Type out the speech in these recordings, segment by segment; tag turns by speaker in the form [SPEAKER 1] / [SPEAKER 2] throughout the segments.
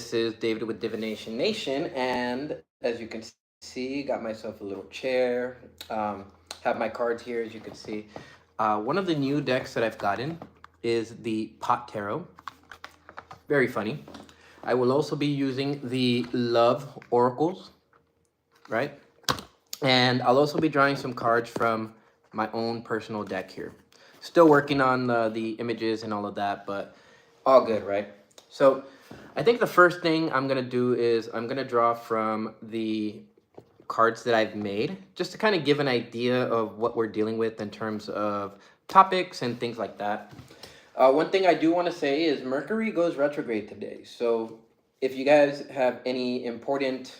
[SPEAKER 1] This is David with Divination Nation, and as you can see, got myself a little chair. Have my cards here, as you can see. One of the new decks that I've gotten is the Pot Tarot. Very funny. I will also be using the Love Oracles, right? And I'll also be drawing some cards from my own personal deck here. Still working on the images and all of that, but all good, right? So I think the first thing I'm going to do is I'm going to draw from the cards that I've made, just to kind of give an idea of what we're dealing with in terms of topics and things like that. One thing I do want to say is Mercury goes retrograde today. So if you guys have any important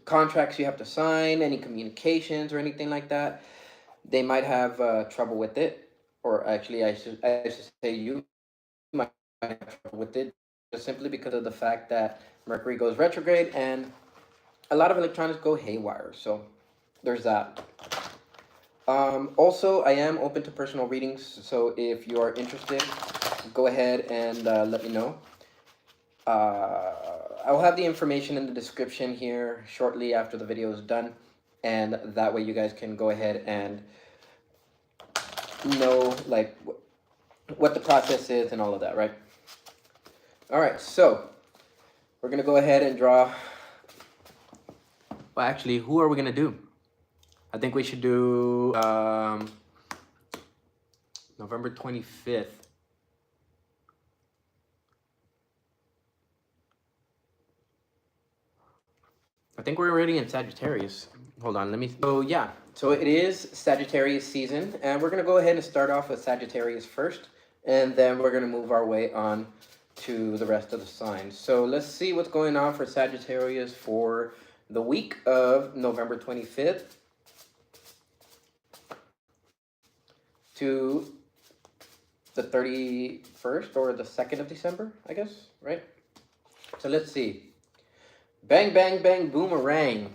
[SPEAKER 1] contracts you have to sign, any communications or anything like that, they might have trouble with it. Or actually, I should say you might have trouble with it, just simply because of the fact that Mercury goes retrograde and a lot of electronics go haywire. So there's that. Also, I am open to personal readings, so if you are interested, go ahead and let me know. I'll have the information in the description here shortly after the video is done, and that way you guys can go ahead and know like what the process is and all of that, right? All right, so we're gonna go ahead and draw. Well, actually, who are we gonna do? I think we should do November 25th. I think we're already in Sagittarius. Hold on, let me... So yeah, so it is Sagittarius season, and we're going to go ahead and start off with Sagittarius first, and then we're going to move our way on to the rest of the signs. So let's see what's going on for Sagittarius for the week of November 25th to the 31st or the 2nd of December, I guess, right? So let's see. Bang, bang, bang, boomerang.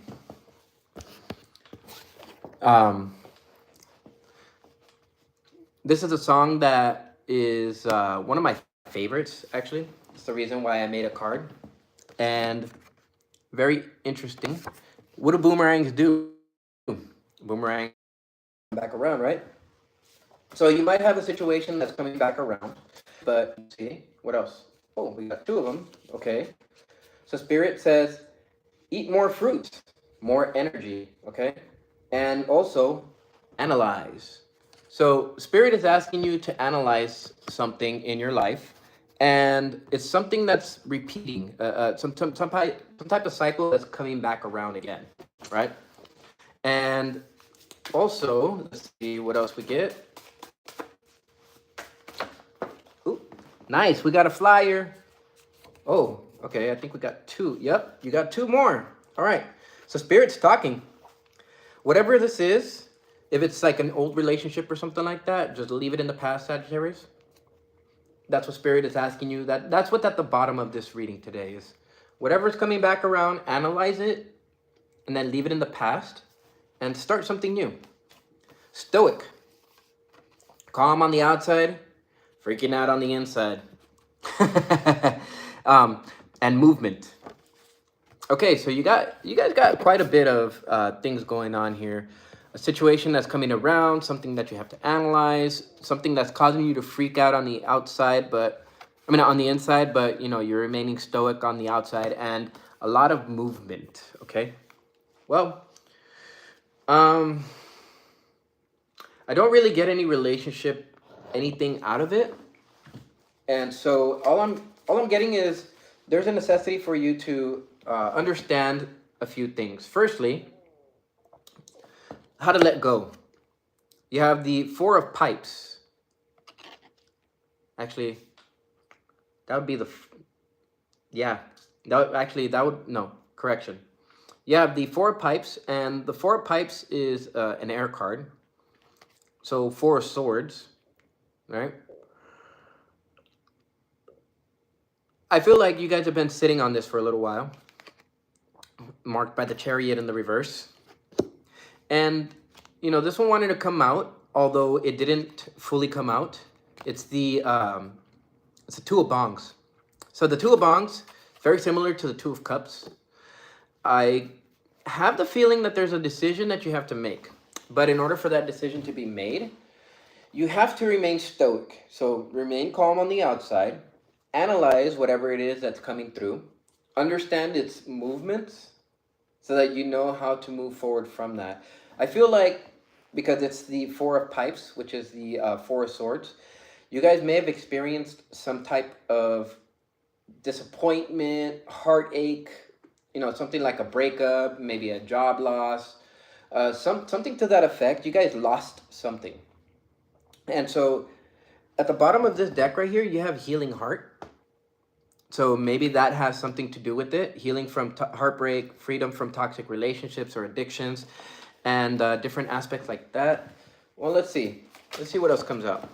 [SPEAKER 1] This is a song that is one of my favorites, actually. It's the reason why I made a card. And very interesting. What do boomerangs do? Boomerang back around, right? So you might have a situation that's coming back around. But let's see, what else? Oh, we got two of them. Okay. So Spirit says, eat more fruit, more energy, okay? And also, analyze. So Spirit is asking you to analyze something in your life, and it's something that's repeating, some type of cycle that's coming back around again, right? And also, let's see what else we get. Ooh, nice, we got a flyer. Oh, okay, I think we got two. Yep, you got two more. All right, so Spirit's talking. Whatever this is, if it's like an old relationship or something like that, just leave it in the past, Sagittarius. That's what Spirit is asking you. That's what's at the bottom of this reading today is. Whatever's coming back around, analyze it, and then leave it in the past, and start something new. Stoic. Calm on the outside, freaking out on the inside. And movement. Okay, so you guys got quite a bit of things going on here. A situation that's coming around, something that you have to analyze, something that's causing you to freak out on the outside, on the inside, but you know, you're remaining stoic on the outside, and a lot of movement, okay? Well, I don't really get any relationship, anything out of it. And so all I'm getting is there's a necessity for you to understand a few things. Firstly, how to let go. You have the Four of Pipes. Actually, that would be correction. You have the Four of Pipes, and the Four of Pipes is an air card. So Four of Swords, right? I feel like you guys have been sitting on this for a little while, marked by the Chariot in the reverse. And, you know, this one wanted to come out although it didn't fully come out. It's the Two of Bongs. So the Two of Bongs, very similar to the Two of Cups. I have the feeling that there's a decision that you have to make. But in order for that decision to be made, you have to remain stoic. So remain calm on the outside, analyze whatever it is that's coming through, understand its movements so that you know how to move forward from that. I feel like because it's the Four of Pipes, which is the Four of Swords, you guys may have experienced some type of disappointment, heartache, something like a breakup, maybe a job loss, something to that effect. You guys lost something. And so at the bottom of this deck right here, you have Healing Heart. So maybe that has something to do with it. Healing from heartbreak, freedom from toxic relationships or addictions, and different aspects like that. Well, let's see. Let's see what else comes out,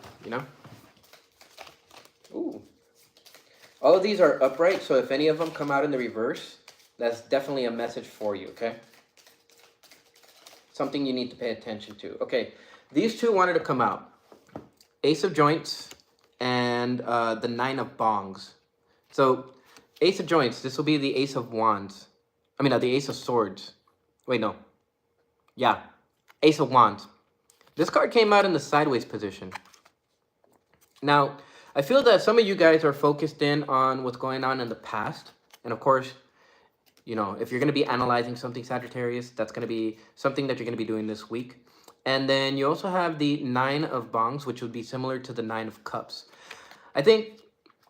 [SPEAKER 1] Ooh. All of these are upright, so if any of them come out in the reverse, that's definitely a message for you, okay? Something you need to pay attention to. Okay, these two wanted to come out. Ace of Joints and the Nine of Bongs. So, Ace of Joints, this will be the Ace of Wands. I mean, the Ace of Swords. Wait, no. Yeah, Ace of Wands. This card came out in the sideways position. Now, I feel that some of you guys are focused in on what's going on in the past. And of course, if you're going to be analyzing something, Sagittarius, that's going to be something that you're going to be doing this week. And then you also have the Nine of Bongs, which would be similar to the Nine of Cups. I think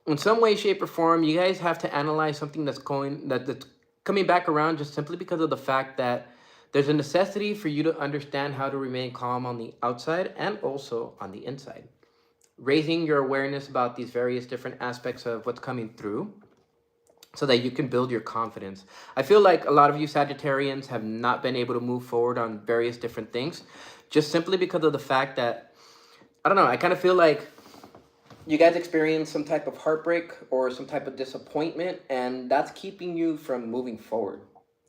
[SPEAKER 1] in some way, shape, or form, you guys have to analyze something that's coming back around just simply because of the fact that there's a necessity for you to understand how to remain calm on the outside and also on the inside. Raising your awareness about these various different aspects of what's coming through so that you can build your confidence. I feel like a lot of you Sagittarians have not been able to move forward on various different things just simply because of the fact that, I don't know, I kind of feel like you guys experience some type of heartbreak or some type of disappointment, and that's keeping you from moving forward.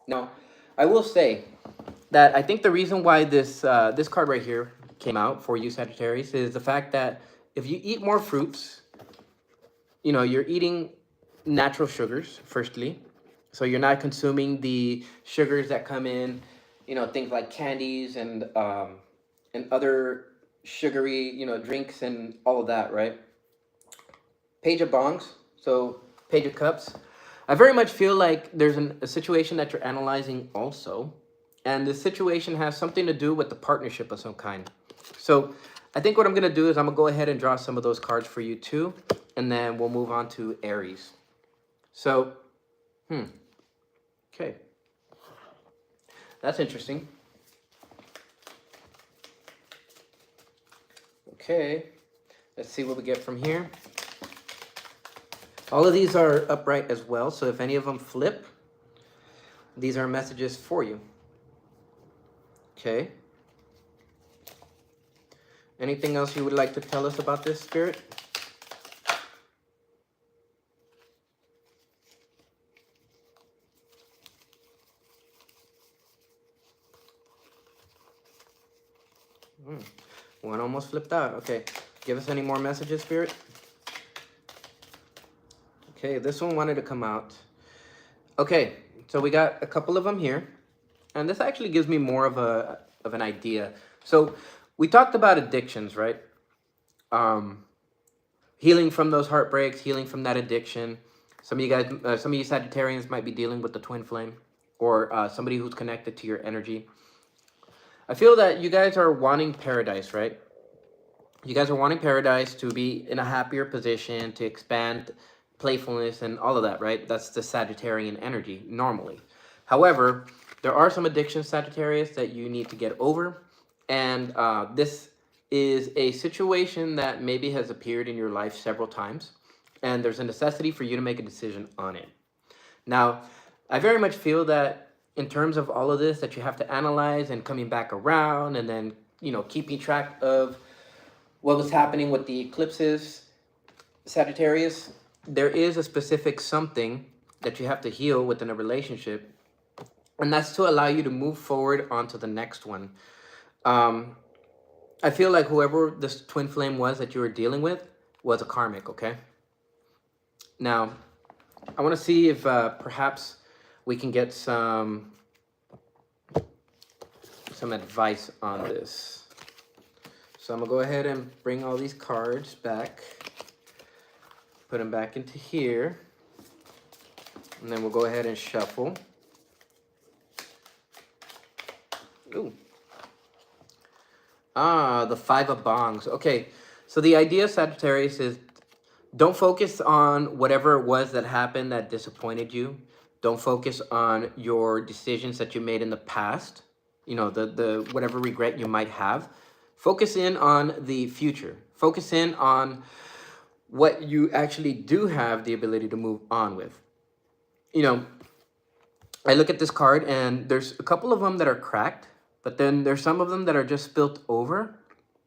[SPEAKER 1] Now, I will say that I think the reason why this card right here came out for you Sagittarius is the fact that if you eat more fruits, you're eating natural sugars, firstly. So you're not consuming the sugars that come in, things like candies and other sugary, drinks and all of that, right? Page of Bongs, so Page of Cups. I very much feel like there's a situation that you're analyzing also. And the situation has something to do with the partnership of some kind. So I think what I'm going to do is I'm going to go ahead and draw some of those cards for you too. And then we'll move on to Aries. So, okay. That's interesting. Okay. Let's see what we get from here. All of these are upright as well. So if any of them flip, these are messages for you. Okay. Anything else you would like to tell us about this, Spirit? One almost flipped out. Okay. Give us any more messages, Spirit? Okay, this one wanted to come out. Okay, so we got a couple of them here. And this actually gives me more of an idea. So we talked about addictions, right? Healing from those heartbreaks, healing from that addiction. Some of you guys, some of you Sagittarians might be dealing with the twin flame or somebody who's connected to your energy. I feel that you guys are wanting paradise, right? You guys are wanting paradise to be in a happier position, to expand playfulness and all of that, right? That's the Sagittarian energy normally. However, there are some addictions, Sagittarius, that you need to get over. And this is a situation that maybe has appeared in your life several times. And there's a necessity for you to make a decision on it. Now, I very much feel that in terms of all of this, that you have to analyze and coming back around and then, keeping track of what was happening with the eclipses, Sagittarius, there is a specific something that you have to heal within a relationship. And that's to allow you to move forward onto the next one. I feel like whoever this twin flame was that you were dealing with was a karmic, okay? Now, I want to see if perhaps we can get some advice on this. So I'm going to go ahead and bring all these cards back. Put them back into here. And then we'll go ahead and shuffle. Ooh. Ah, the Five of Bongs. Okay, so the idea, Sagittarius, is don't focus on whatever it was that happened that disappointed you. Don't focus on your decisions that you made in the past. You know, the whatever regret you might have. Focus in on the future. Focus in on what you actually do have the ability to move on with. You know, I look at this card and there's a couple of them that are cracked, but then there's some of them that are just spilt over.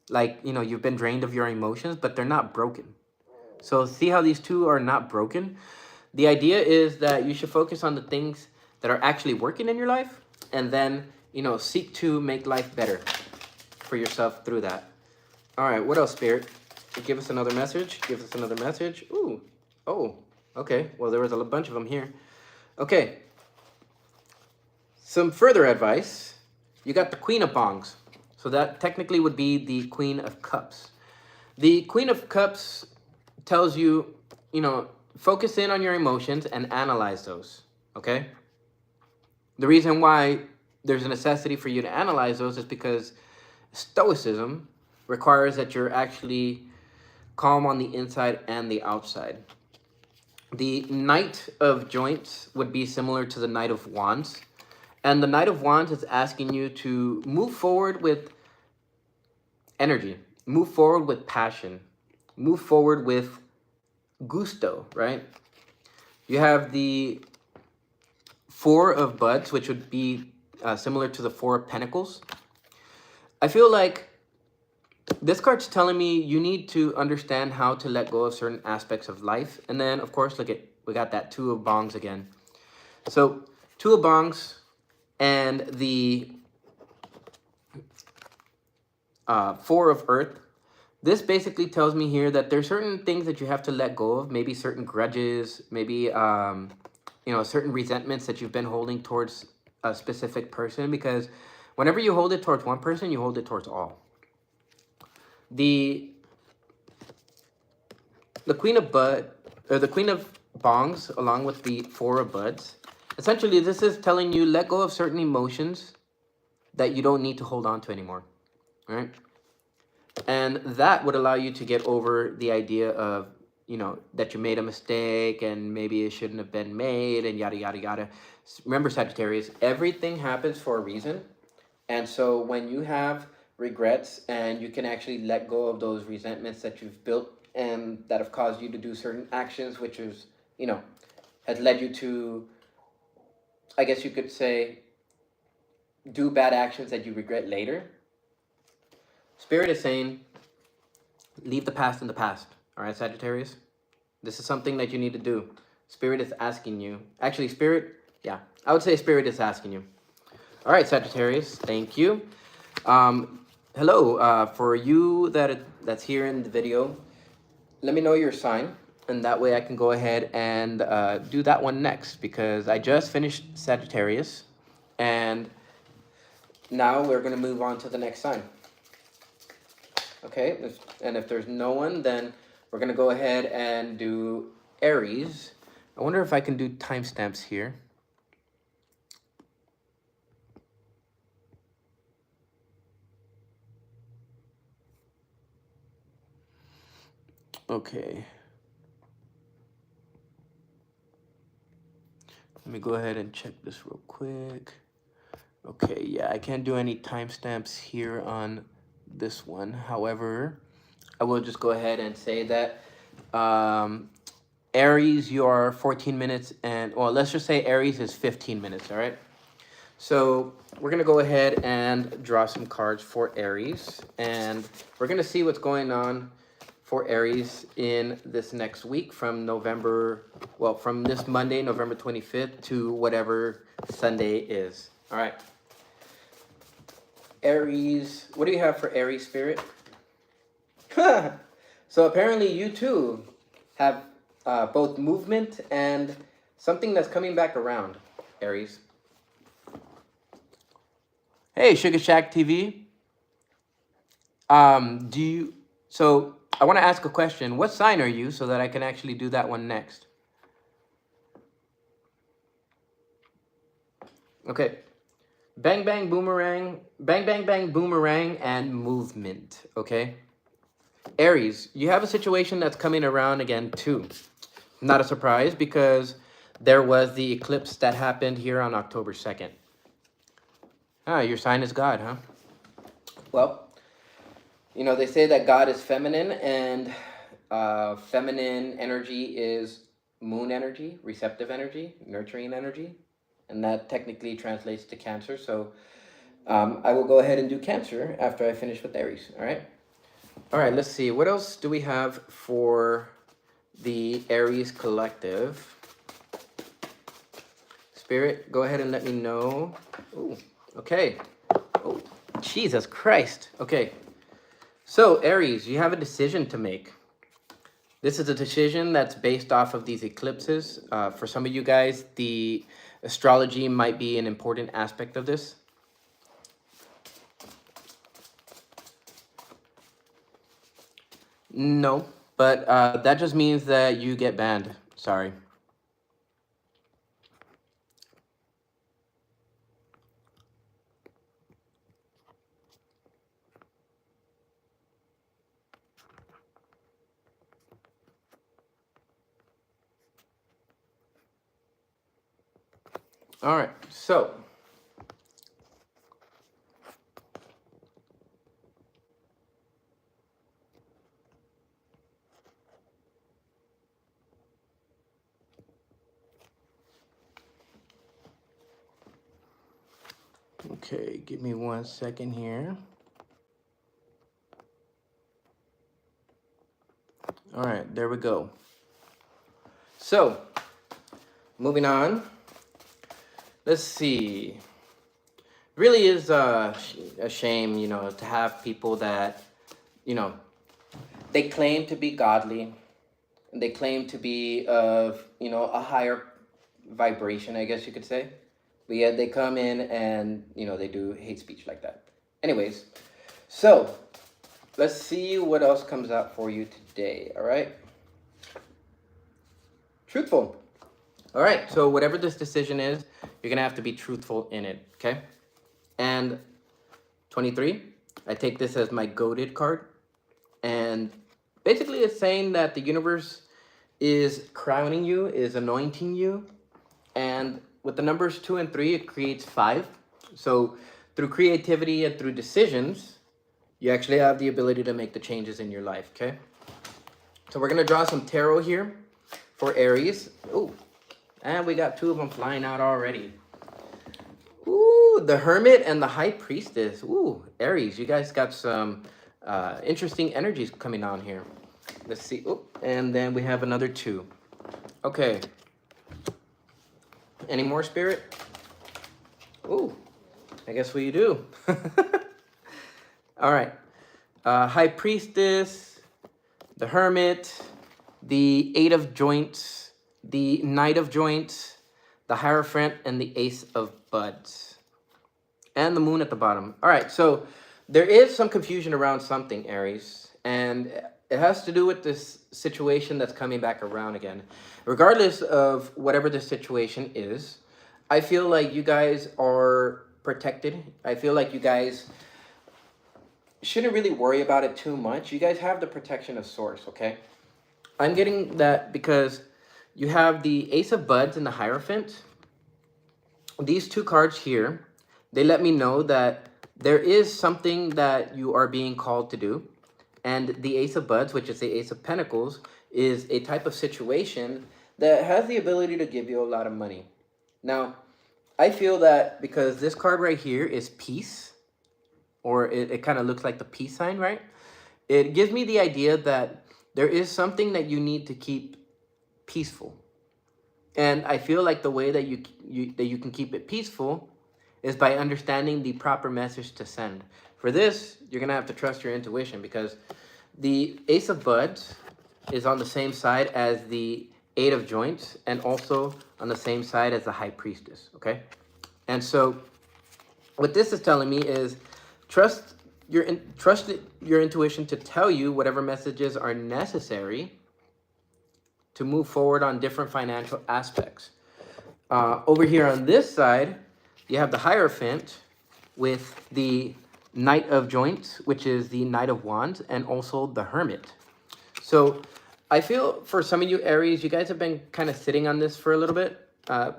[SPEAKER 1] Like, you know, you've been drained of your emotions, but they're not broken. So see how these two are not broken? The idea is that you should focus on the things that are actually working in your life and then, you know, seek to make life better for yourself through that. All right, what else, Spirit? Give us another message. Give us another message. Ooh. Oh, okay. Well, there was a bunch of them here. Okay. Some further advice. You got the Queen of Bongs. So that technically would be the Queen of Cups. The Queen of Cups tells you, you know, focus in on your emotions and analyze those, okay? The reason why there's a necessity for you to analyze those is because Stoicism requires that you're actually calm on the inside and the outside. The Knight of Joints would be similar to the Knight of Wands. And the Knight of Wands is asking you to move forward with energy, move forward with passion, move forward with gusto, right? You have the Four of Buds, which would be similar to the Four of Pentacles. I feel like this card's telling me you need to understand how to let go of certain aspects of life. And then, of course, look at, we got that Two of Bongs again. So, Two of Bongs and the Four of Earth. This basically tells me here that there's certain things that you have to let go of. Maybe certain grudges, maybe, you know, certain resentments that you've been holding towards a specific person. Because whenever you hold it towards one person, you hold it towards all. The Queen of the Queen of Bongs, along with the Four of Buds, essentially this is telling you let go of certain emotions that you don't need to hold on to anymore, right? And that would allow you to get over the idea of, you know, that you made a mistake and maybe it shouldn't have been made and yada yada yada. Remember, Sagittarius, everything happens for a reason, and so when you have regrets and you can actually let go of those resentments that you've built and that have caused you to do certain actions, which is, you know, has led you to, I guess you could say, do bad actions that you regret later. Spirit is saying, leave the past in the past. All right, Sagittarius? This is something that you need to do. Spirit is asking you. Actually, Spirit, yeah, I would say Spirit is asking you. All right, Sagittarius, thank you. Hello, for you that's here in the video, let me know your sign, and that way I can go ahead and do that one next, because I just finished Sagittarius, and now we're going to move on to the next sign. Okay, and if there's no one, then we're going to go ahead and do Aries. I wonder if I can do timestamps here. Okay. Let me go ahead and check this real quick. Okay, yeah, I can't do any timestamps here on this one. However, I will just go ahead and say that Aries, you are 14 minutes and, well, let's just say Aries is 15 minutes, all right? So we're going to go ahead and draw some cards for Aries, and we're going to see what's going on for Aries in this next week from from this Monday, November 25th to whatever Sunday is. All right. Aries. What do you have for Aries spirit? So apparently you too have both movement and something that's coming back around, Aries. Hey, Sugar Shack TV. So I want to ask a question. What sign are you so that I can actually do that one next? Okay. Bang, bang, boomerang. Bang, bang, bang, boomerang, and movement. Okay. Aries, you have a situation that's coming around again too. Not a surprise because there was the eclipse that happened here on October 2nd. Ah, your sign is God, huh? Well, you know, they say that God is feminine, and feminine energy is moon energy, receptive energy, nurturing energy, and that technically translates to Cancer. So I will go ahead and do Cancer after I finish with Aries, all right? All right, let's see. What else do we have for the Aries collective? Spirit, go ahead and let me know. Ooh, okay. Oh, Jesus Christ. Okay. So, Aries, you have a decision to make. This is a decision that's based off of these eclipses. For some of you guys, the astrology might be an important aspect of this. No, but that just means that you get banned. Sorry. All right, so okay, give me 1 second here. All right, there we go. So, moving on. Let's see. Really is a shame, you know, to have people that, you know, they claim to be godly, and they claim to be of, you know, a higher vibration, I guess you could say. But yet they come in and, you know, they do hate speech like that. Anyways, so let's see what else comes out for you today, all right? Truthful. All right, so whatever this decision is, you're going to have to be truthful in it, okay? And 23, I take this as my goated card. And basically it's saying that the universe is crowning you, is anointing you. And with the numbers 2 and 3, it creates 5. So through creativity and through decisions, you actually have the ability to make the changes in your life, okay? So we're going to draw some tarot here for Aries. Ooh, and we got 2 of them flying out already. Ooh, the Hermit and the High Priestess. Ooh, Aries, you guys got some interesting energies coming on here. Let's see. Ooh, and then we have another 2. Okay. Any more, Spirit? Ooh, I guess we do. All right. High Priestess, the Hermit, the 8 of Joints, the Knight of Joints, the Hierophant, and the Ace of Buds. And the Moon at the bottom. All right, so there is some confusion around something, Aries. And it has to do with this situation that's coming back around again. Regardless of whatever the situation is, I feel like you guys are protected. I feel like you guys shouldn't really worry about it too much. You guys have the protection of Source, okay? I'm getting that because you have the Ace of Buds and the Hierophant. These 2 cards here, they let me know that there is something that you are being called to do. And the Ace of Buds, which is the Ace of Pentacles, is a type of situation that has the ability to give you a lot of money. Now, I feel that because this card right here is peace, or it kind of looks like the peace sign, right? It gives me the idea that there is something that you need to keep peaceful. And I feel like the way that you can keep it peaceful is by understanding the proper message to send. For this, you're going to have to trust your intuition, because the Ace of Buds is on the same side as the Eight of Joints, and also on the same side as the High Priestess, okay? And so what this is telling me is trust your intuition to tell you whatever messages are necessary to move forward on different financial aspects. Over here on this side, you have the Hierophant with the Knight of Joints, which is the Knight of Wands, and also the Hermit. So I feel for some of you Aries, you guys have been kind of sitting on this for a little bit,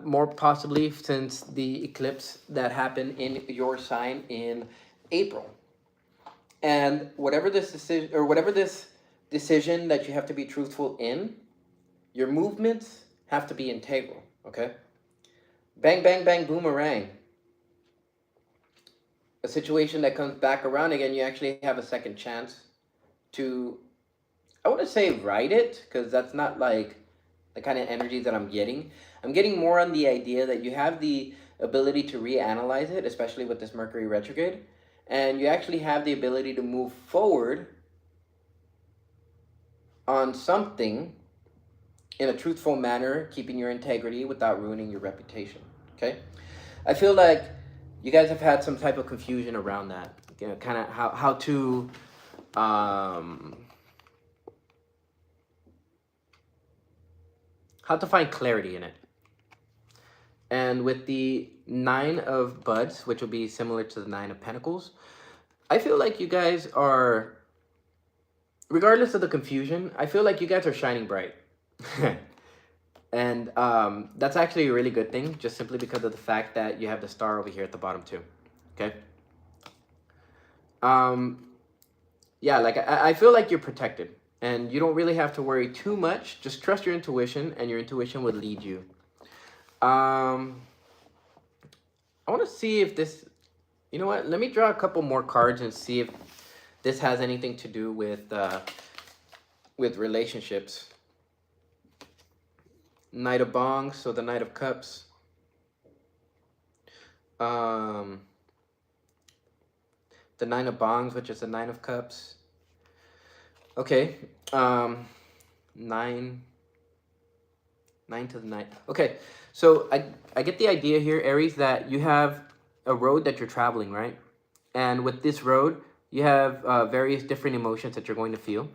[SPEAKER 1] more possibly since the eclipse that happened in your sign in April. And whatever this decision that you have to be truthful in, your movements have to be integral, okay? Bang, bang, bang, boomerang. A situation that comes back around again, you actually have a second chance to, I want to say right it, because that's not like the kind of energy that I'm getting. I'm getting more on the idea that you have the ability to reanalyze it, especially with this Mercury retrograde, and you actually have the ability to move forward on something in a truthful manner, keeping your integrity without ruining your reputation, okay? I feel like you guys have had some type of confusion around that, you know, kind of how to find clarity in it. And with the Nine of Buds, which will be similar to the Nine of Pentacles, I feel like you guys are, regardless of the confusion, I feel like you guys are shining bright. And that's actually a really good thing, just simply because of the fact that you have the star over here at the bottom too, okay? Yeah, like I feel like you're protected, and you don't really have to worry too much. Just trust your intuition, and your intuition will lead you. I want to see if this, you know what, let me draw a couple more cards and see if this has anything to do with relationships. Knight of Bongs, so the Knight of Cups. The Nine of Bongs, which is the Nine of Cups. Okay. Nine to the nine. Okay, so I get the idea here, Aries, that you have a road that you're traveling, right? And with this road, you have various different emotions that you're going to feel.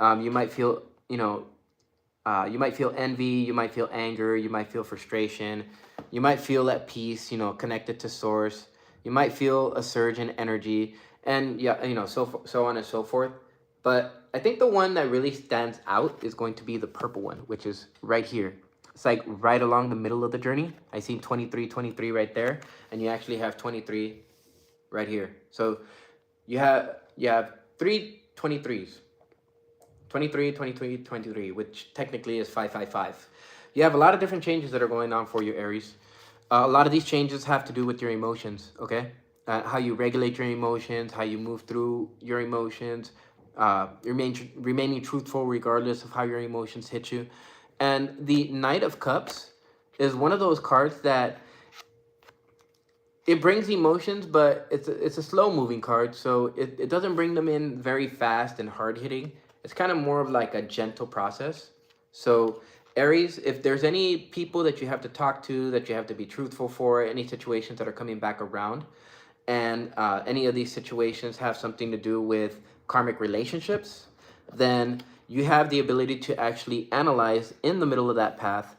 [SPEAKER 1] You might feel, you might feel envy, you might feel anger, you might feel frustration, you might feel at peace, connected to source. You might feel a surge in energy, and yeah, so on and so forth. But I think the one that really stands out is going to be the purple one, which is right here. It's like right along the middle of the journey. I see 23 right there, and you actually have 23 right here. So you have three 23s. 23, 23, 23, which technically is 555. You have a lot of different changes that are going on for you, Aries. A lot of these changes have to do with your emotions, okay? How you regulate your emotions, how you move through your emotions, remaining truthful regardless of how your emotions hit you. And the Knight of Cups is one of those cards that it brings emotions, but it's a slow moving card, so it doesn't bring them in very fast and hard hitting. It's kind of more of like a gentle process. So Aries, if there's any people that you have to talk to, that you have to be truthful for, any situations that are coming back around, and any of these situations have something to do with karmic relationships, then you have the ability to actually analyze in the middle of that path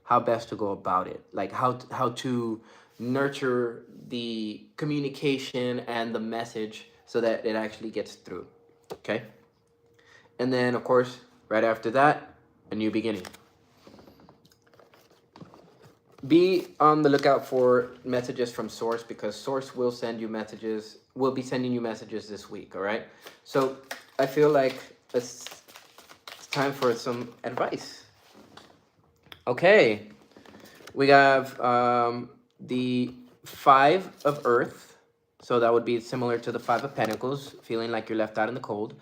[SPEAKER 1] how best to go about it, like how to nurture the communication and the message so that it actually gets through, okay? And then, of course, right after that, a new beginning. Be on the lookout for messages from Source, because Source will send you messages, will be sending you messages this week, all right? So I feel like it's time for some advice. Okay, we have the Five of Earth, so that would be similar to the Five of Pentacles, feeling like you're left out in the cold.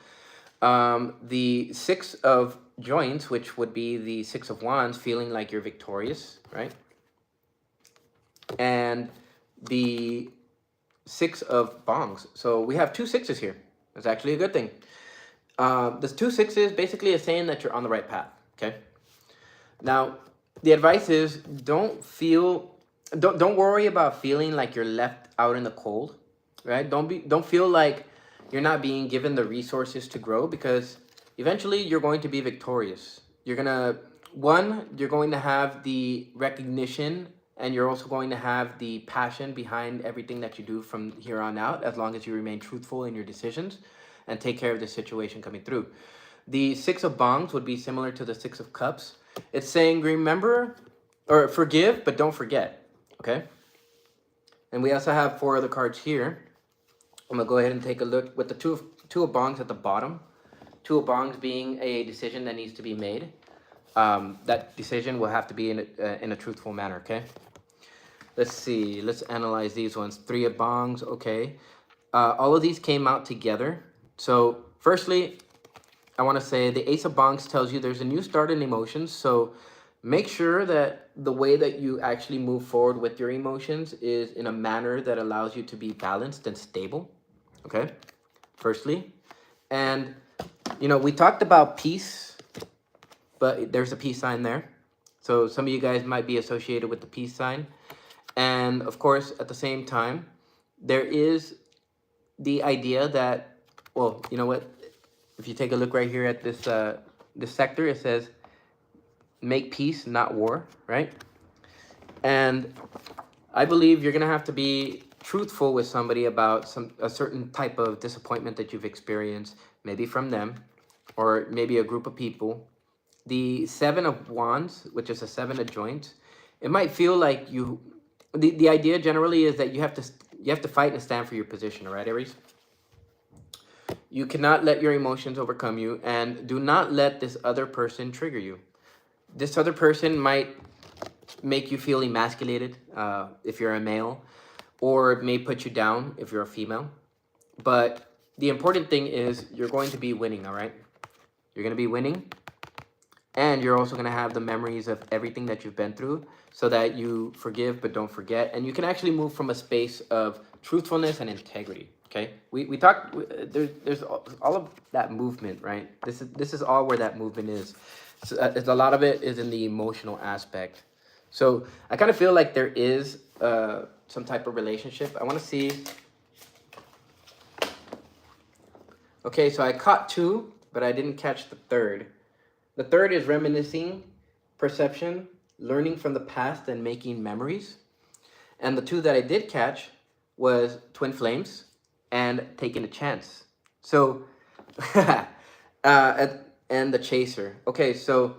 [SPEAKER 1] The Six of Joints, which would be the Six of Wands, feeling like you're victorious, right? And the Six of Bongs. So we have two sixes here. That's actually a good thing. This two sixes basically is saying that you're on the right path. Okay. Now, the advice is don't worry about feeling like you're left out in the cold, right? Don't feel like you're not being given the resources to grow, because eventually you're going to be victorious. You're going to have the recognition, and you're also going to have the passion behind everything that you do from here on out, as long as you remain truthful in your decisions and take care of the situation coming through. The Six of Bongs would be similar to the Six of Cups. It's saying remember or forgive, but don't forget. Okay. And we also have four other cards here. I'm gonna go ahead and take a look with the two of Bongs at the bottom. Two of Bongs being a decision that needs to be made. That decision will have to be in a truthful manner. Okay. Let's see. Let's analyze these ones. Three of Bongs. Okay. All of these came out together. So firstly, I want to say the Ace of Bongs tells you there's a new start in emotions. So make sure that the way that you actually move forward with your emotions is in a manner that allows you to be balanced and stable. Okay, firstly. And, we talked about peace, but there's a peace sign there. So some of you guys might be associated with the peace sign. And, of course, at the same time, there is the idea that, well, you know what? If you take a look right here at this sector, it says, make peace, not war, right? And I believe you're going to have to be truthful with somebody about a certain type of disappointment that you've experienced, maybe from them, or maybe a group of people. The Seven of Wands, which is a seven of joints, it might feel like the idea generally is that you have to fight and stand for your position, all right, Aries? You cannot let your emotions overcome you, and do not let this other person trigger you. This other person might make you feel emasculated if you're a male, or it may put you down if you're a female. But the important thing is you're going to be winning, all right? You're going to be winning, and you're also going to have the memories of everything that you've been through, so that you forgive but don't forget, and you can actually move from a space of truthfulness and integrity. Okay, we talked. There's all of that movement, right? This is all where that movement is. So, a lot of it is in the emotional aspect. So I kind of feel like there is some type of relationship. I want to see. Okay, so I caught two, but I didn't catch the third. The third is reminiscing, perception, learning from the past, and making memories. And the two that I did catch was twin flames and taking a chance. So, and the chaser. Okay, so,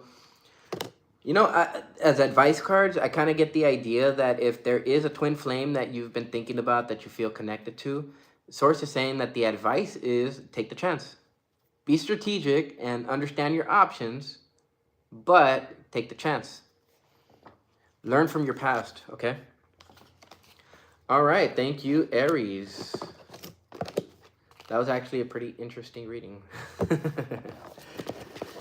[SPEAKER 1] as advice cards, I kind of get the idea that if there is a twin flame that you've been thinking about, that you feel connected to, the source is saying that the advice is take the chance. Be strategic and understand your options, but take the chance. Learn from your past, okay? All right, thank you, Aries. That was actually a pretty interesting reading.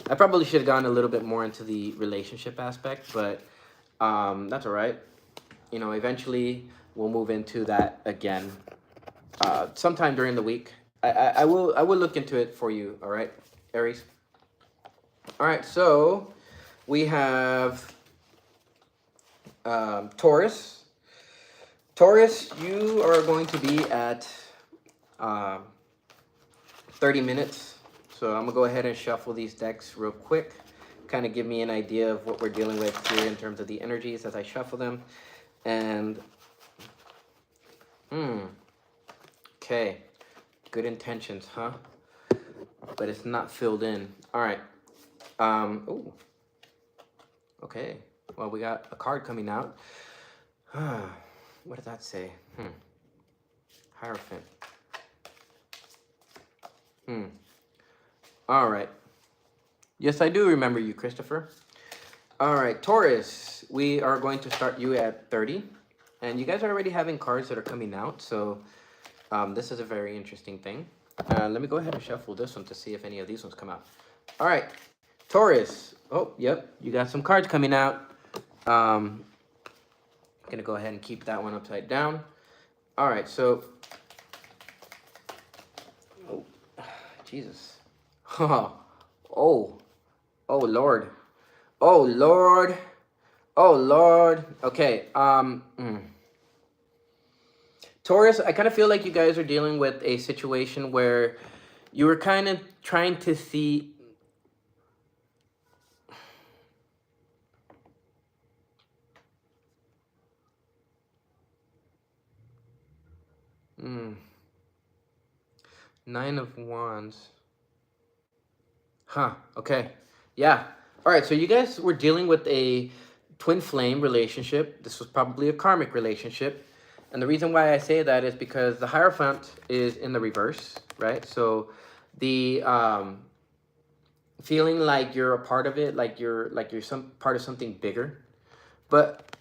[SPEAKER 1] I probably should have gone a little bit more into the relationship aspect, but that's all right. Eventually we'll move into that again sometime during the week. I will look into it for you, all right, Aries? All right, so we have Taurus. Taurus, you are going to be at 30 minutes. So I'm going to go ahead and shuffle these decks real quick. Kind of give me an idea of what we're dealing with here in terms of the energies as I shuffle them. And, okay. Good intentions, huh? But it's not filled in. All right. Oh. Okay. Well, we got a card coming out. What did that say? Hierophant. All right. Yes, I do remember you, Christopher. All right, Taurus, we are going to start you at 30. And you guys are already having cards that are coming out, so this is a very interesting thing. Let me go ahead and shuffle this one to see if any of these ones come out. All right, Taurus. Oh, yep, you got some cards coming out. I'm going to go ahead and keep that one upside down. All right, so Jesus. Oh, oh Lord. Oh Lord. Oh Lord. Okay. Taurus, I kind of feel like you guys are dealing with a situation where you were kind of trying to see. Nine of Wands. Huh. Okay. Yeah. All right. So you guys were dealing with a twin flame relationship. This was probably a karmic relationship. And the reason why I say that is because the Hierophant is in the reverse, right? So the feeling like you're a part of it, like you're some part of something bigger. But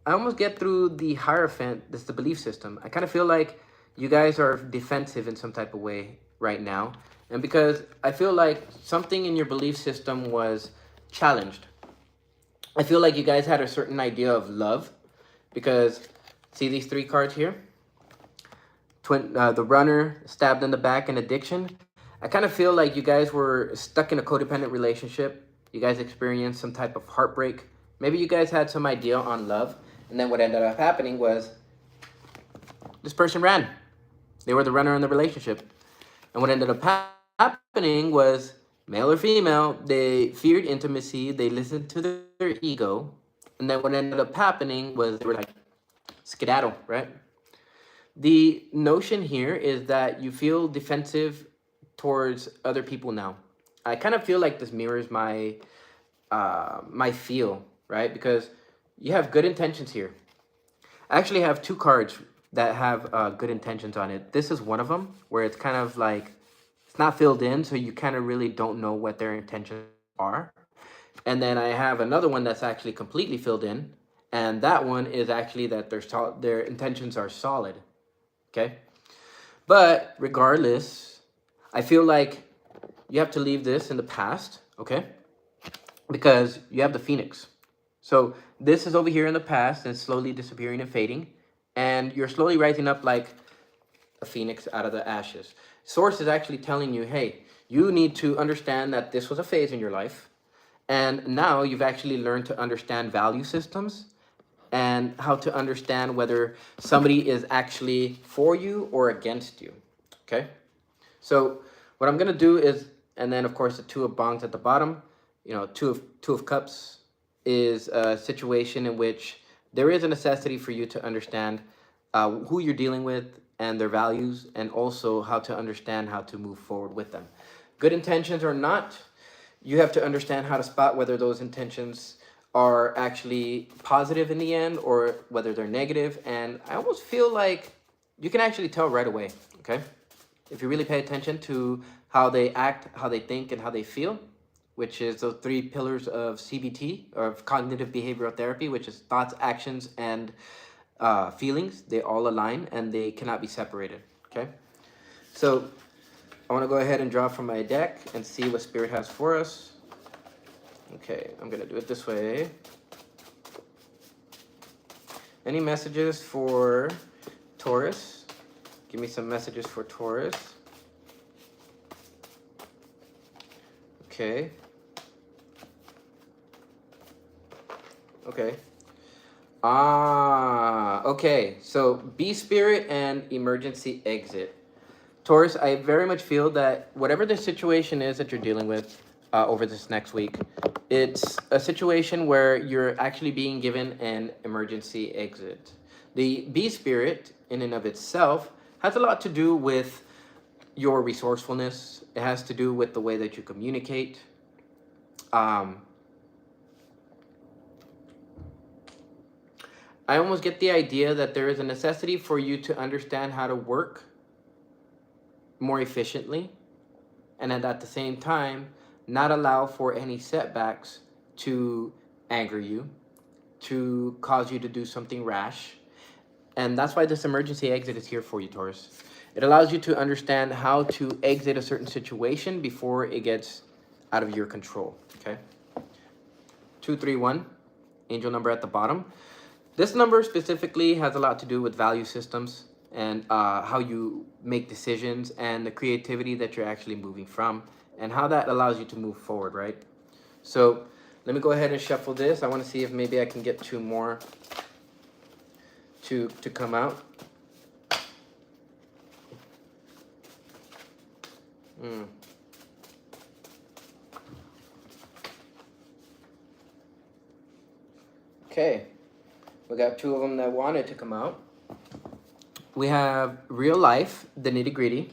[SPEAKER 1] I almost get through the Hierophant, this is the belief system. I kind of feel like you guys are defensive in some type of way right now. And because I feel like something in your belief system was challenged. I feel like you guys had a certain idea of love because see these three cards here? The runner, stabbed in the back, and addiction. I kind of feel like you guys were stuck in a codependent relationship. You guys experienced some type of heartbreak. Maybe you guys had some idea on love. And then what ended up happening was this person ran. They were the runner in the relationship. And what ended up happening was male or female, they feared intimacy. They listened to their ego. And then what ended up happening was they were like, skedaddle, right? The notion here is that you feel defensive towards other people now. I kind of feel like this mirrors my my feel, right? Because you have good intentions here. I actually have two cards that have good intentions on it. This is one of them where it's kind of like it's not filled in, so you kind of really don't know what their intentions are. And then I have another one that's actually completely filled in, and that one is actually that their intentions are solid. Okay, but regardless, I feel like you have to leave this in the past. Okay, because you have the Phoenix. So this is over here in the past and slowly disappearing and fading. And you're slowly rising up like a phoenix out of the ashes. Source is actually telling you, hey, you need to understand that this was a phase in your life. And now you've actually learned to understand value systems and how to understand whether somebody is actually for you or against you. Okay? So what I'm going to do is, and then of course the Two of Bongs at the bottom, you know, two of Cups is a situation in which there is a necessity for you to understand who you're dealing with and their values, and also how to understand how to move forward with them. Good intentions or not, you have to understand how to spot whether those intentions are actually positive in the end or whether they're negative. And I almost feel like you can actually tell right away, okay? If you really pay attention to how they act, how they think, and how they feel, which is those three pillars of CBT, or of cognitive behavioral therapy, which is thoughts, actions, and feelings. They all align and they cannot be separated, okay? So I want to go ahead and draw from my deck and see what Spirit has for us. Okay, I'm going to do it this way. Any messages for Taurus? Give me some messages for Taurus. Okay. Okay. Okay. So be spirit and emergency exit. Taurus, I very much feel that whatever the situation is that you're dealing with over this next week, it's a situation where you're actually being given an emergency exit. The bee spirit in and of itself has a lot to do with your resourcefulness. It has to do with the way that you communicate. I almost get the idea that there is a necessity for you to understand how to work more efficiently, and at the same time, not allow for any setbacks to anger you, to cause you to do something rash. And that's why this emergency exit is here for you, Taurus. It allows you to understand how to exit a certain situation before it gets out of your control, okay? 231, angel number at the bottom. This number specifically has a lot to do with value systems and how you make decisions, and the creativity that you're actually moving from, and how that allows you to move forward, right? So let me go ahead and shuffle this. I want to see if maybe I can get two more to come out. Okay, we got two of them that wanted to come out. We have real life, the nitty gritty.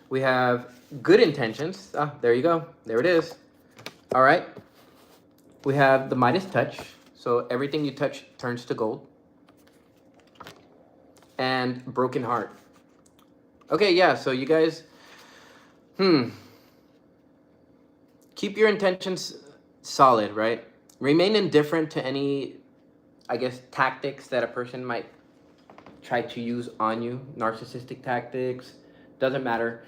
[SPEAKER 1] We have good intentions. Ah, there you go. There it is. All right. We have the Midas touch. So everything you touch turns to gold. And broken heart. Okay, yeah. So you guys, keep your intentions solid, right? Remain indifferent to any, I guess, tactics that a person might try to use on you. Narcissistic tactics, doesn't matter.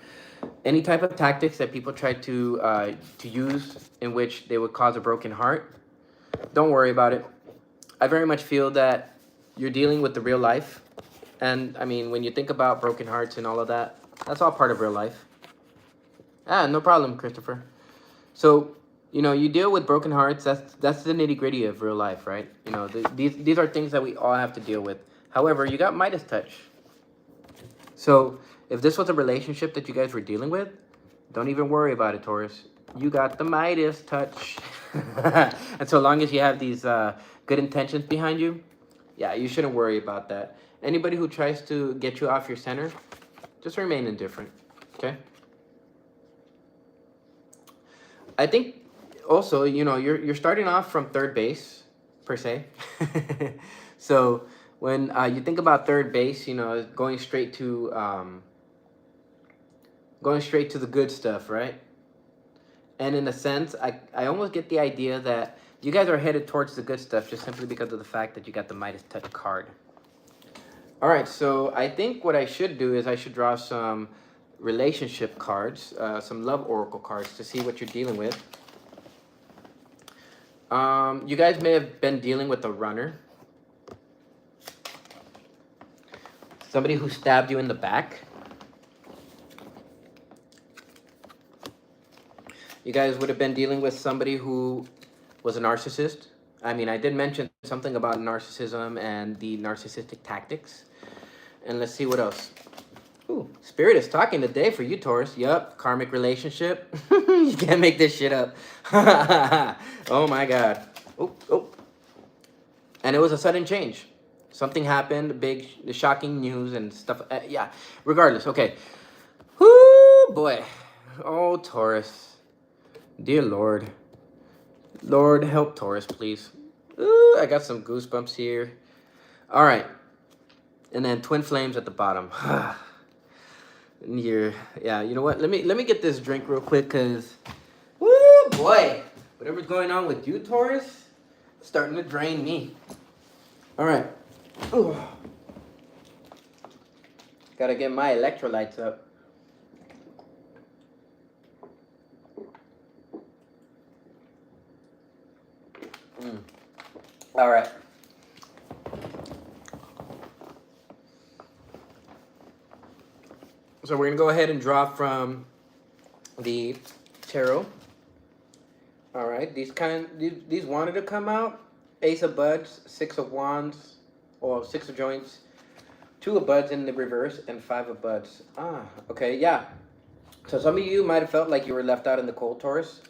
[SPEAKER 1] Any type of tactics that people try to use in which they would cause a broken heart, don't worry about it. I very much feel that you're dealing with the real life. And I mean, when you think about broken hearts and all of that, that's all part of real life. Ah, no problem, Christopher. So, you know, you deal with broken hearts. That's the nitty gritty of real life, right? You know, these are things that we all have to deal with. However, you got Midas touch. So if this was a relationship that you guys were dealing with, don't even worry about it, Taurus. You got the Midas touch. And so long as you have these good intentions behind you, yeah, you shouldn't worry about that. Anybody who tries to get you off your center, just remain indifferent, okay? I think also, you know, you're starting off from third base, per se. So when you think about third base, you know, going straight to the good stuff, right? And in a sense, I almost get the idea that you guys are headed towards the good stuff just simply because of the fact that you got the Midas touch card. All right, so I think what I should do is I should draw some relationship cards, some love oracle cards to see what you're dealing with. You guys may have been dealing with a runner. Somebody who stabbed you in the back. You guys would have been dealing with somebody who was a narcissist. I mean, I did mention something about narcissism and the narcissistic tactics. And let's see what else. Ooh, Spirit is talking today for you, Taurus. Yup, karmic relationship. You can't make this shit up. Oh my God. Oh. And it was a sudden change. Something happened, big, shocking news and stuff. Yeah, regardless. Okay. Whoo, boy. Oh, Taurus. Dear Lord. Lord, help Taurus, please. Ooh, I got some goosebumps here. All right. And then twin flames at the bottom. Yeah, you know what? Let me get this drink real quick, cause, woo, boy, whatever's going on with you, Taurus, it's starting to drain me. All right. Ooh. Gotta get my electrolytes up. All right. So we're gonna go ahead and draw from the tarot. All right, these wanted to come out. Ace of Buds, Six of Wands, or Six of Joints, Two of Buds in the reverse, and Five of Buds. Ah, okay, yeah. So some of you might have felt like you were left out in the cold, Taurus.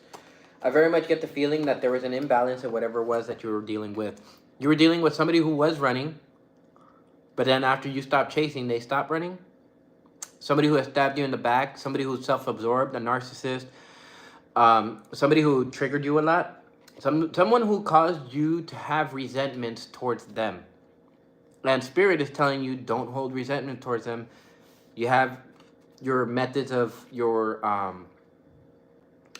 [SPEAKER 1] I very much get the feeling that there was an imbalance in whatever it was that you were dealing with. You were dealing with somebody who was running, but then after you stopped chasing, they stopped running. Somebody who has stabbed you in the back, somebody who's self-absorbed, a narcissist, somebody who triggered you a lot, someone who caused you to have resentments towards them. And Spirit is telling you, don't hold resentment towards them. You have your methods of your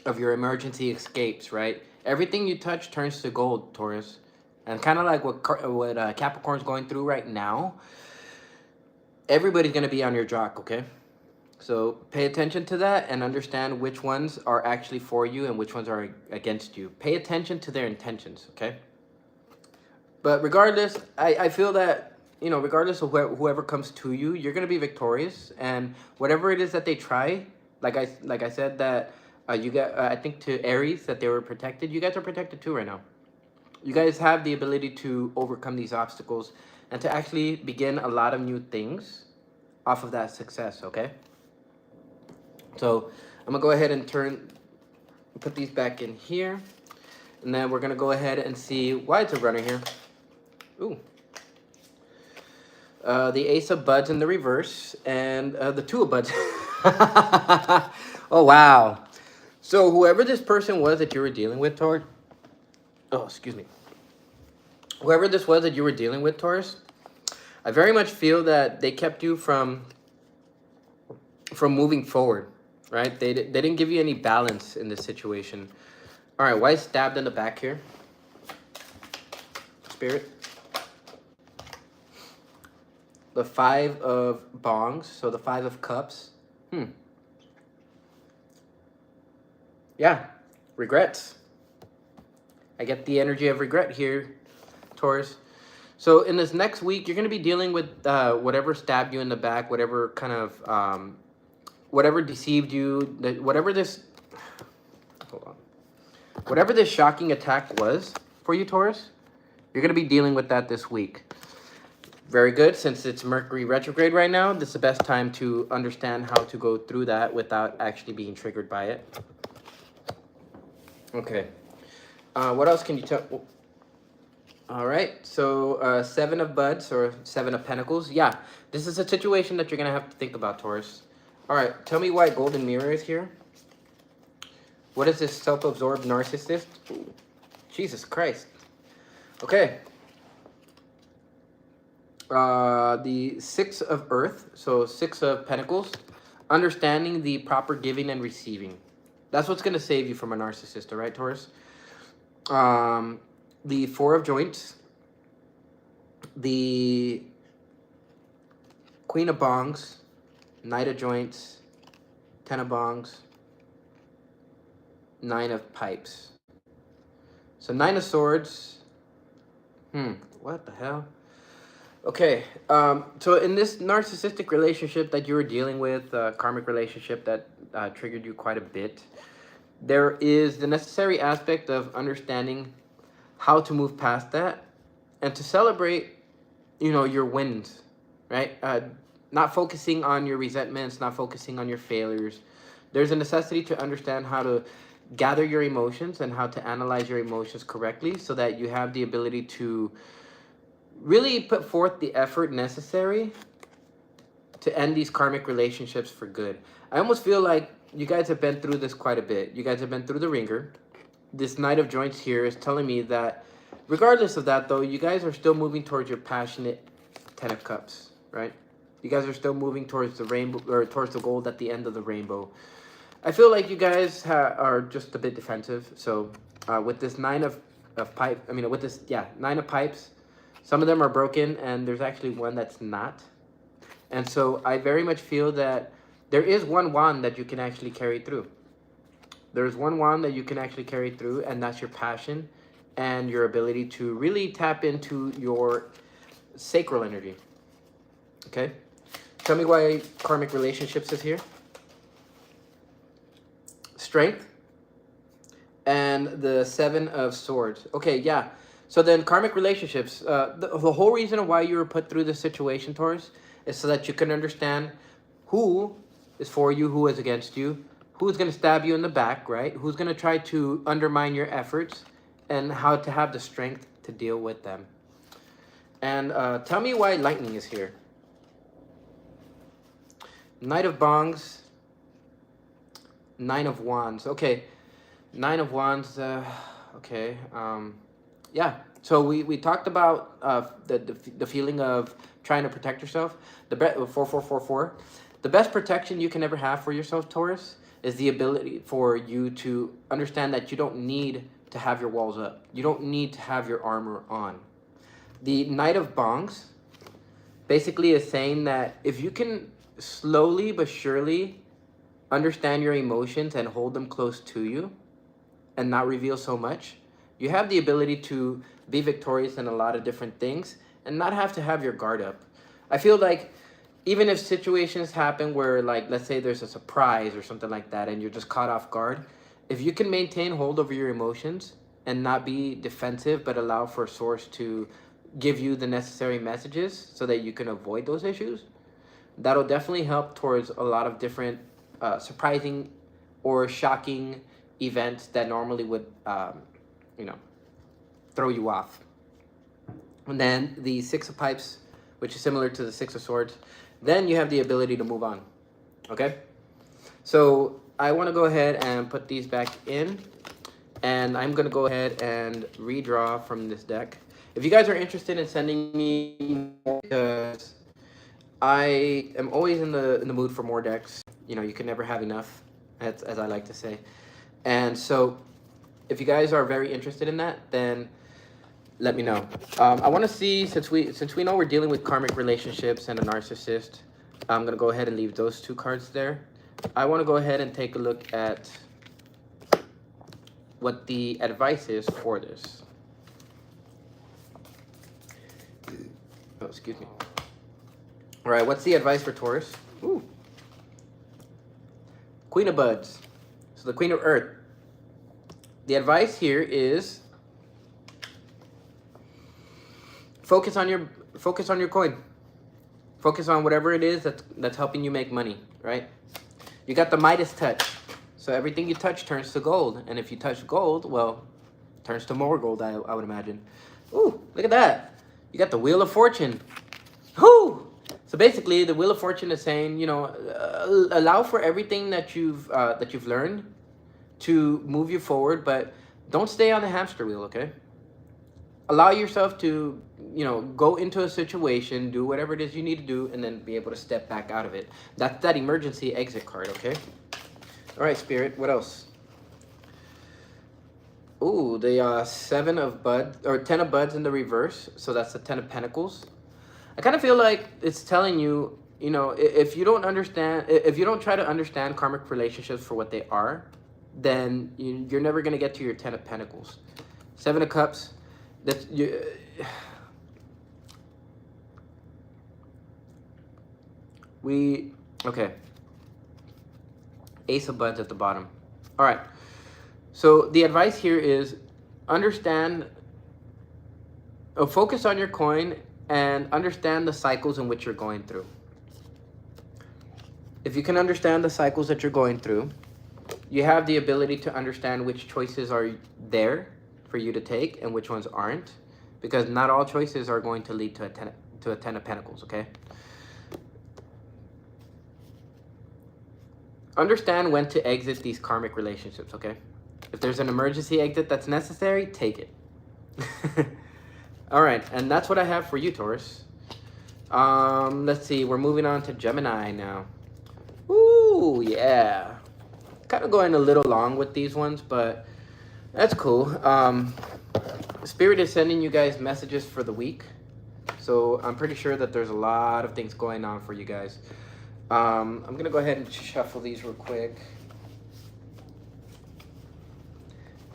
[SPEAKER 1] emergency escapes, right? Everything you touch turns to gold, Taurus. And kind of like what Capricorn's going through right now, everybody's going to be on your jock, okay? So pay attention to that and understand which ones are actually for you and which ones are against you. Pay attention to their intentions, okay? But regardless, I feel that, you know, regardless of whoever comes to you, you're gonna be victorious, and whatever it is that they try, like I said that you got I think to Aries that they were protected. You guys are protected too right now. You guys have the ability to overcome these obstacles and to actually begin a lot of new things off of that success. Okay. So I'm gonna go ahead and put these back in here, and then we're gonna go ahead and see why it's a runner here. Ooh. The Ace of Buds in the reverse, and the Two of Buds. Oh, wow. So whoever this person was that you were dealing with, Taurus. Oh, excuse me. Whoever this was that you were dealing with, Taurus, I very much feel that they kept you from moving forward, right? They didn't give you any balance in this situation. All right, why stabbed in the back here? Spirit. The Five of Bongs, so the Five of Cups. Yeah, regrets. I get the energy of regret here, Taurus. So in this next week, you're going to be dealing with whatever stabbed you in the back, whatever kind of, whatever deceived you, whatever this, hold on, whatever this shocking attack was for you, Taurus, you're going to be dealing with that this week. Very good. Since it's Mercury retrograde right now, this is the best time to understand how to go through that without actually being triggered by it. Okay. What else can you tell? All right. So Seven of Buds or Seven of Pentacles. Yeah, this is a situation that you're going to have to think about, Taurus. All right. Tell me why Golden Mirror is here. What is this self-absorbed narcissist? Ooh, Jesus Christ. Okay. The Six of Earth, so Six of Pentacles, understanding the proper giving and receiving. That's what's going to save you from a narcissist, all right, Taurus? The Four of Joints, the Queen of Bongs, Knight of Joints, Ten of Bongs, Nine of Pipes. So Nine of Swords. What the hell? Okay, so in this narcissistic relationship that you were dealing with, karmic relationship that triggered you quite a bit, there is the necessary aspect of understanding how to move past that and to celebrate, you know, your wins, right? Not focusing on your resentments, not focusing on your failures. There's a necessity to understand how to gather your emotions and how to analyze your emotions correctly so that you have the ability to really put forth the effort necessary to end these karmic relationships for good. I almost feel like you guys have been through this quite a bit. You guys have been through the ringer. This Knight of Joints here is telling me that regardless of that, though, you guys are still moving towards your passionate Ten of Cups, right? You guys are still moving towards the rainbow, or towards the gold at the end of the rainbow. I feel like you guys are just a bit defensive. So with this Nine of Pipes, some of them are broken, and there's actually one that's not. And so I very much feel that there is one wand that you can actually carry through. There's one wand that you can actually carry through, and that's your passion and your ability to really tap into your sacral energy. Okay? Tell me why karmic relationships is here. Strength and the Seven of Swords. Okay, yeah. So then karmic relationships, the whole reason why you were put through this situation, Taurus, is so that you can understand who is for you, who is against you, who's going to stab you in the back, right? Who's going to try to undermine your efforts, and how to have the strength to deal with them. And tell me why lightning is here. Knight of Bongs, Nine of Wands. Okay, Nine of Wands, okay. Yeah, so we talked about the feeling of trying to protect yourself. The 4444. The best protection you can ever have for yourself, Taurus, is the ability for you to understand that you don't need to have your walls up. You don't need to have your armor on. The Knight of Bongs basically is saying that if you can slowly but surely understand your emotions and hold them close to you and not reveal so much, You have the ability to be victorious in a lot of different things and not have to have your guard up. I feel like even if situations happen where, like, let's say there's a surprise or something like that and you're just caught off guard, if you can maintain hold over your emotions and not be defensive but allow for source to give you the necessary messages so that you can avoid those issues, that'll definitely help towards a lot of different surprising or shocking events that normally would you know, throw you off. And then the Six of Pipes, which is similar to the Six of Swords, then you have the ability to move on. Okay? So I want to go ahead and put these back in. And I'm going to go ahead and redraw from this deck. If you guys are interested in sending me more, because I am always in the mood for more decks. You know, you can never have enough, as I like to say. And so if you guys are very interested in that, then let me know. I want to see, since we know we're dealing with karmic relationships and a narcissist, I'm going to go ahead and leave those two cards there. I want to go ahead and take a look at what the advice is for this. Oh, excuse me. All right, what's the advice for Taurus? Ooh. Queen of Buds. So the Queen of Earth. The advice here is focus on your coin. Focus on whatever it is that's helping you make money, right? You got the Midas touch. So everything you touch turns to gold. And if you touch gold, well, turns to more gold, I would imagine. Ooh, look at that. You got the Wheel of Fortune. Whoo! So basically, the Wheel of Fortune is saying, you know, allow for everything that you've learned to move you forward, but don't stay on the hamster wheel, okay? Allow yourself to, you know, go into a situation, do whatever it is you need to do, and then be able to step back out of it. That's that emergency exit card, okay? All right, Spirit, what else? Ooh, the Seven of Buds, or Ten of Buds in the reverse. So that's the Ten of Pentacles. I kind of feel like it's telling you, you know, if you don't try to understand karmic relationships for what they are, then you're never going to get to your Ten of Pentacles. Seven of Cups, that's you. Okay. Ace of Buds at the bottom. All right. So the advice here is focus on your coin and understand the cycles in which you're going through. If you can understand the cycles that you're going through, you have the ability to understand which choices are there for you to take and which ones aren't, because not all choices are going to lead to a Ten of Pentacles, okay? Understand when to exit these karmic relationships, okay? If there's an emergency exit that's necessary, take it. All right, and that's what I have for you, Taurus. Let's see, we're moving on to Gemini now. Ooh, yeah. Kind of going a little long with these ones, but that's cool. Spirit is sending you guys messages for the week. So I'm pretty sure that there's a lot of things going on for you guys. I'm going to go ahead and shuffle these real quick.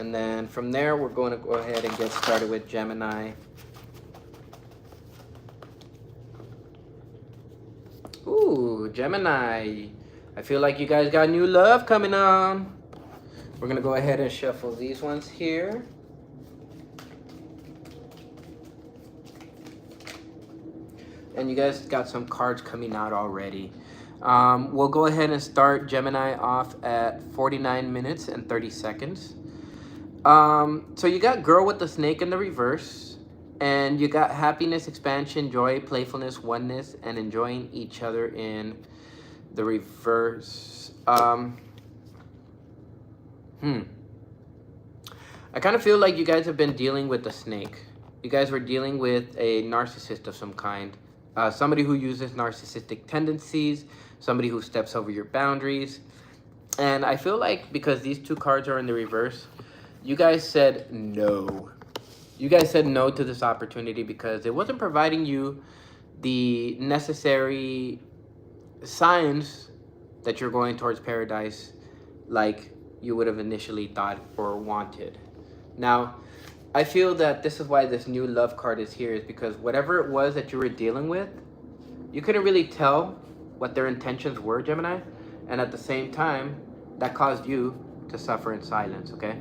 [SPEAKER 1] And then from there, we're going to go ahead and get started with Gemini. Ooh, Gemini. I feel like you guys got new love coming on. We're going to go ahead and shuffle these ones here. And you guys got some cards coming out already. We'll go ahead and start Gemini off at 49 minutes and 30 seconds. So you got Girl with the Snake in the reverse, and you got happiness, expansion, joy, playfulness, oneness, and enjoying each other in the reverse. I kind of feel like you guys have been dealing with the snake. You guys were dealing with a narcissist of some kind. Somebody who uses narcissistic tendencies, somebody who steps over your boundaries. And I feel like because these two cards are in the reverse, you guys said no. You guys said no to this opportunity because it wasn't providing you the necessary signs that you're going towards paradise like you would have initially thought or wanted. Now, I feel that this is why this new love card is here, is because whatever it was that you were dealing with, you couldn't really tell what their intentions were, Gemini, and at the same time, that caused you to suffer in silence, okay?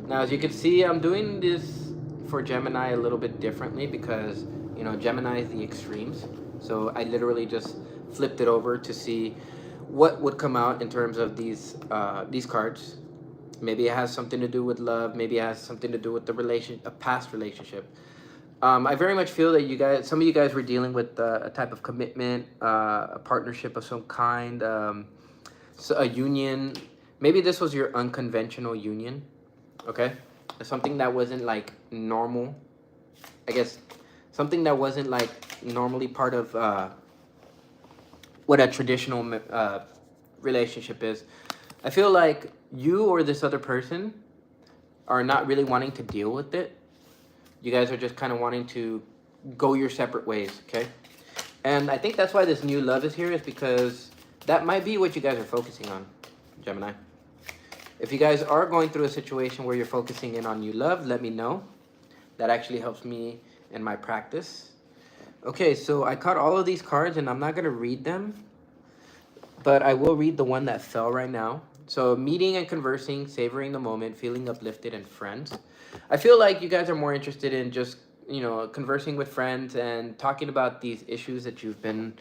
[SPEAKER 1] Now, as you can see, I'm doing this for Gemini a little bit differently because, you know, Gemini is the extremes. So I literally just flipped it over to see what would come out in terms of these cards. Maybe it has something to do with love. Maybe it has something to do with a past relationship. I very much feel that some of you guys were dealing with a type of commitment, a partnership of some kind, so a union. Maybe this was your unconventional union, okay? Something that wasn't like normal. I guess something that wasn't like normally part of what a traditional relationship is. I feel like you or this other person are not really wanting to deal with it. You guys are just kind of wanting to go your separate ways, okay? And I think that's why this new love is here, is because that might be what you guys are focusing on, Gemini. If you guys are going through a situation where you're focusing in on new love, let me know. That actually helps me in my practice. Okay, so I caught all of these cards, and I'm not going to read them, but I will read the one that fell right now. So meeting and conversing, savoring the moment, feeling uplifted, and friends. I feel like you guys are more interested in just, you know, conversing with friends and talking about these issues that you've been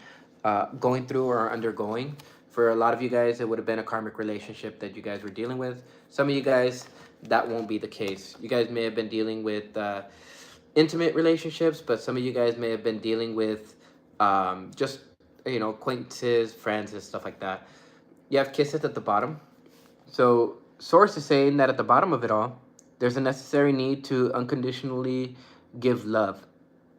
[SPEAKER 1] going through or undergoing. For a lot of you guys, it would have been a karmic relationship that you guys were dealing with. Some of you guys, that won't be the case. You guys may have been dealing with intimate relationships, but some of you guys may have been dealing with just, you know, acquaintances, friends, and stuff like that. You have kisses at the bottom. So source is saying that at the bottom of it all, there's a necessary need to unconditionally give love,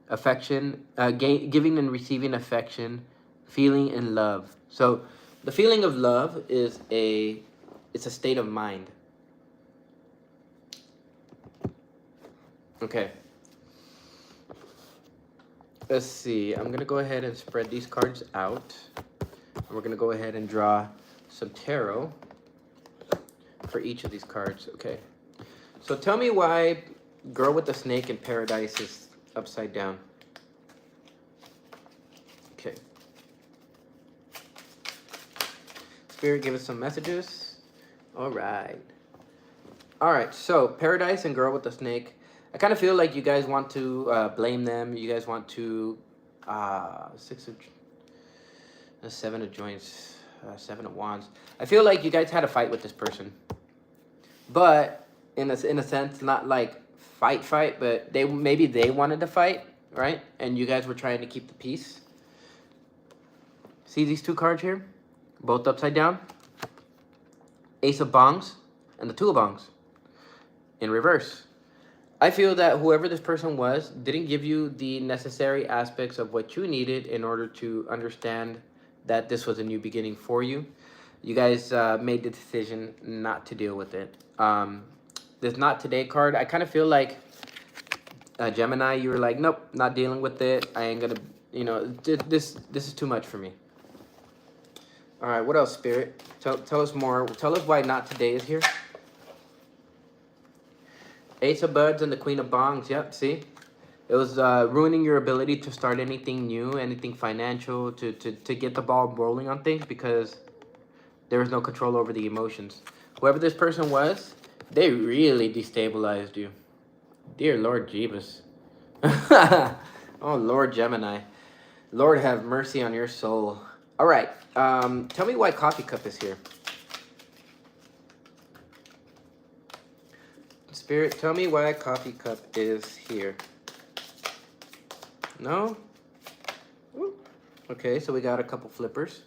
[SPEAKER 1] affection, giving and receiving affection, feeling and love. So the feeling of love is it's a state of mind. Okay. Let's see. I'm going to go ahead and spread these cards out. And we're going to go ahead and draw some tarot for each of these cards. Okay. So tell me why Girl with the Snake in Paradise is upside down. Okay. Spirit, give us some messages. All right. All right. So Paradise and Girl with the Snake. I kind of feel like you guys want to blame them. You guys want to Seven of Joints, Seven of Wands. I feel like you guys had a fight with this person, but in a sense, not like fight, but maybe they wanted to fight, right? And you guys were trying to keep the peace. See these two cards here, both upside down. Ace of Bongs and the Two of Bongs in reverse. I feel that whoever this person was didn't give you the necessary aspects of what you needed in order to understand that this was a new beginning for you. You guys made the decision not to deal with it. This Not Today card, I kind of feel like Gemini, you were like, nope, not dealing with it. I ain't gonna, you know, this is too much for me. All right, what else, Spirit? Tell us more. Tell us why Not Today is here. Ace of Buds and the Queen of Bongs. Yep, see? It was ruining your ability to start anything new, anything financial, to get the ball rolling on things because there was no control over the emotions. Whoever this person was, they really destabilized you. Dear Lord Jeebus. Oh, Lord Gemini. Lord have mercy on your soul. All right. Tell me why Coffee Cup is here. Spirit, tell me why Coffee Cup is here. No? Ooh. Okay, so we got a couple flippers.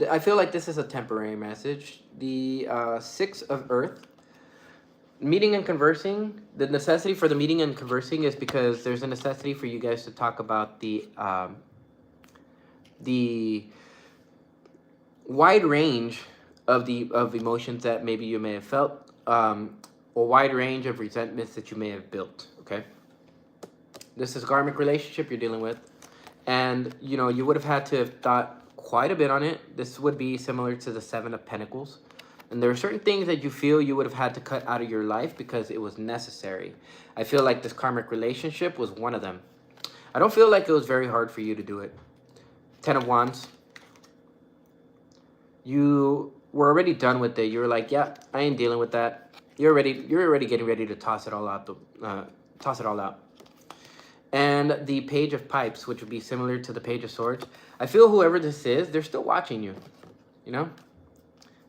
[SPEAKER 1] I feel like this is a temporary message. The Six of Earth. Meeting and conversing. The necessity for the meeting and conversing is because there's a necessity for you guys to talk about the wide range of emotions that maybe you may have felt, a wide range of resentments that you may have built. Okay, this is a karmic relationship you're dealing with, and you know you would have had to have thought quite a bit on it. This would be similar to the Seven of Pentacles. And there are certain things that you feel you would have had to cut out of your life because it was necessary. I feel like this karmic relationship was one of them. I don't feel like it was very hard for you to do it. 10 of Wands. You were already done with it. You were like, yeah, I ain't dealing with that. You're already getting ready to toss it all out. Toss it all out. And the Page of Pipes, which would be similar to the Page of Swords. I feel whoever this is, they're still watching you. You know?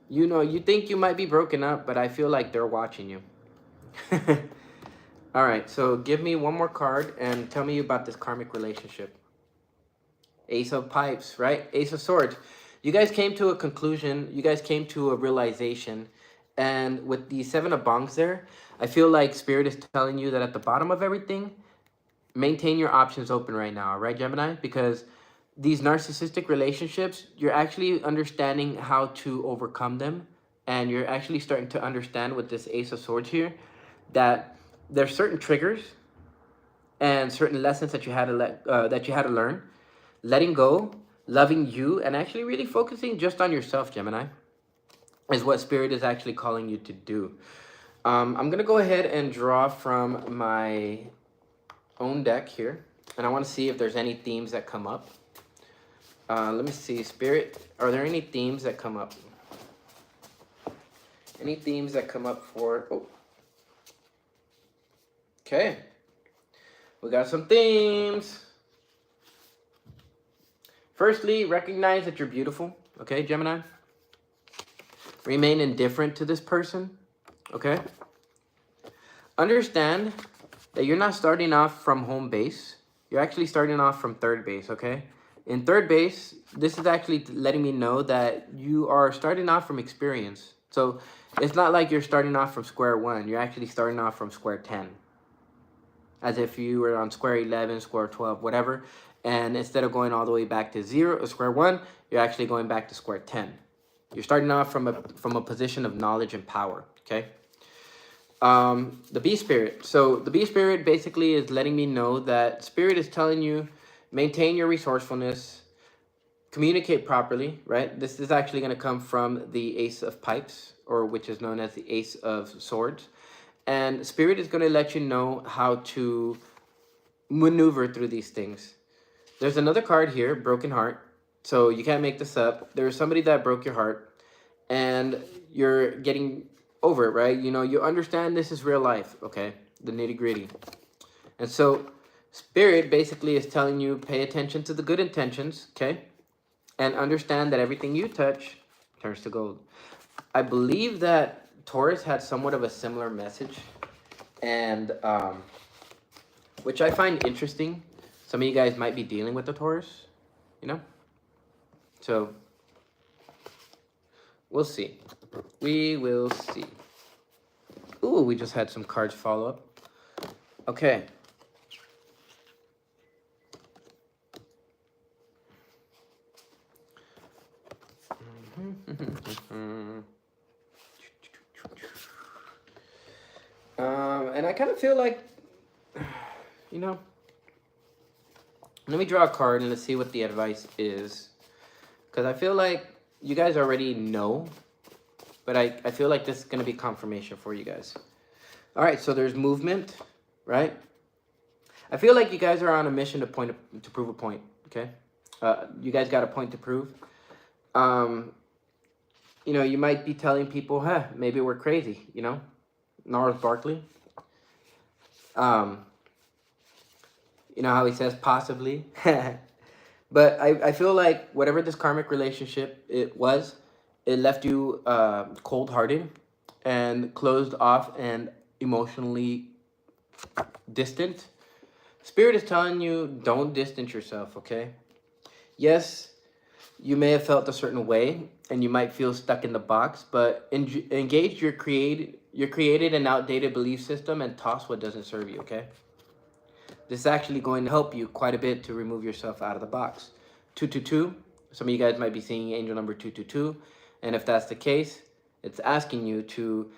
[SPEAKER 1] You know, you think you might be broken up, but I feel like they're watching you. All right, so give me one more card and tell me about this karmic relationship. Ace of Pipes, right? Ace of Swords. You guys came to a conclusion. You guys came to a realization. And with the Seven of Bongs there, I feel like Spirit is telling you that at the bottom of everything, maintain your options open right now, right, Gemini? Because these narcissistic relationships, you're actually understanding how to overcome them. And you're actually starting to understand with this Ace of Swords here that there's certain triggers and certain lessons that you had to learn. Letting go, loving you, and actually really focusing just on yourself, Gemini, is what Spirit is actually calling you to do. I'm going to go ahead and draw from my own deck here. And I want to see if there's any themes that come up. Let me see. Spirit, are there any themes that come up? Any themes that come up for... Oh. Okay. We got some themes. Firstly, recognize that you're beautiful. Okay, Gemini? Remain indifferent to this person. Okay? Understand that you're not starting off from home base. You're actually starting off from third base, okay? In third base, this is actually letting me know that you are starting off from experience. So it's not like you're starting off from square one. You're actually starting off from square 10. As if you were on square 11, square 12, whatever. And instead of going all the way back to square one, you're actually going back to square 10. You're starting off from a position of knowledge and power, okay? The Bee Spirit. So the Bee Spirit basically is letting me know that Spirit is telling you, maintain your resourcefulness, communicate properly, right? This is actually going to come from the Ace of Pipes, or which is known as the Ace of Swords. And Spirit is going to let you know how to maneuver through these things. There's another card here, Broken Heart. So you can't make this up. There's somebody that broke your heart and you're getting over it, right? You know, you understand this is real life, okay? The nitty gritty. And so Spirit basically is telling you, pay attention to the good intentions, okay? And understand that everything you touch turns to gold. I believe that Taurus had somewhat of a similar message, and which I find interesting. Some of you guys might be dealing with the Taurus, you know? So, we'll see. We will see. Ooh, we just had some cards follow up. Okay. And I kind of feel like, you know, let me draw a card and let's see what the advice is. Because I feel like you guys already know, but I feel like this is going to be confirmation for you guys. All right, so there's movement, right? I feel like you guys are on a mission to prove a point, okay? You guys got a point to prove. You know, you might be telling people, huh, maybe we're crazy, you know? Gnarls Barkley. You know how he says possibly? But I feel like whatever this karmic relationship it left you cold-hearted and closed off and emotionally distant. Spirit is telling you, don't distance yourself, okay? Yes, you may have felt a certain way and you might feel stuck in the box, but engage your created and outdated belief system and toss what doesn't serve you, okay? This is actually going to help you quite a bit to remove yourself out of the box. 222, some of you guys might be seeing angel number 222, and if that's the case, it's asking you to